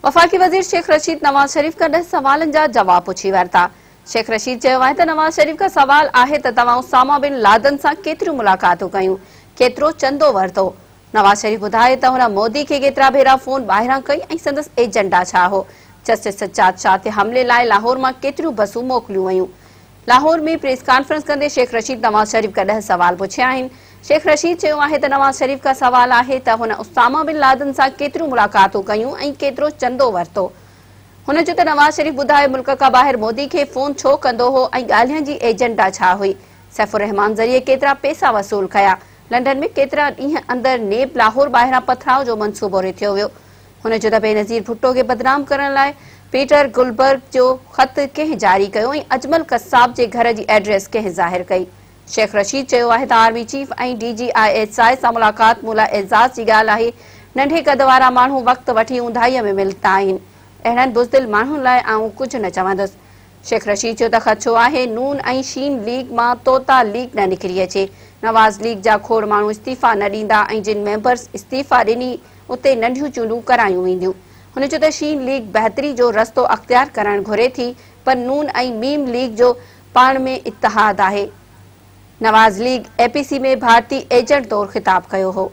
वफ़ाक़ी वज़ीर शेख रशीद नवाज शरीफ का 10 सवालन जा जवाब पुछी वरता। शेख रशीद चयो आहे त नवाज शरीफ का सवाल आहे त तव्हां उसामा बिन लादन सां केतिरियूं मुलाक़ातूं कयूं, केतिरो चंदो वरितो। नवाज शरीफ ॿुधाए त हुन मोदी खे केतिरा भेरा फोन ॿाहिरां कई ऐं संदसि एजेंडा छा हो। जस्टिस सज्जाद शाह ते हमले लाइ लाहौर मां केतिरियूं बसूं मोकिलियूं वयूं। लाहौर में प्रेस कॉन्फ्रेंस कंदे शेख रशीद नवाज शरीफ का 10 सवाल पुछिया आहिनि। शेख रशीद चयो आहे त नवाज शरीफ का सवाल आहे त हुन उसामा बिन लादन सां केतिरियूं मुलाक़ातूं कयूं ऐं केतिरो चंदो वरितो। हुन चयो त नवाज शरीफ ॿुधाए मुल्क खां ॿाहिरि मोदी खे फोन छो कंदो हो ऐं ॻाल्हियुनि जी एजेंडा छा हुई। सैफुर रहमान ज़रिए केतिरा पैसा वसूल कया, लंडन में केतिरा ॾींहं अंदरि नेब लाहौर ॿाहिरां पथराव जो मंसूबो रिथियो वियो। हुन चयो त बेनज़ीर भुट्टो खे बदनाम करण लाइ पीटर गुलबर्ग जो ख़त कंहिं जारी कयो ऐं अजमल कसाब जे घर जी एड्रेस कंहिं ज़ाहिर कई। शेख रशीद चयो आहे त आर्मी चीफ ऐं DGISI सां मुलाक़ात मुला एज़ाज़ जी ॻाल्हि आहे। नंढे कद वारा माण्हू वक़्तु वठी ऊंधाईअ में मिलंदा आहिनि। अहिड़नि बुज़दिल माण्हुनि लाइ आऊं कुझु न चवंदुसि। शेख रशीद चयो त ख़दशो आहे नून ऐं शीन लीग मां तोता लीग न निकिरी अचे। नवाज़ लीग जा खोड़ माण्हू इस्तीफ़ा न ॾींदा ऐं जिन मेंबर्स इस्तीफ़ा ॾिनी उते नंढियूं चूंडूं करायूं वेंदियूं। हुन चयो त शीन लीग बहितरी जो रस्तो अख़्तियार करणु घुरे थी, पर नून ऐं मीम लीग जो पाण में इत्तिहाद आहे। नवाज़ लीग APC में भारतीय एजेंट तौरु ख़िताब कयो हो।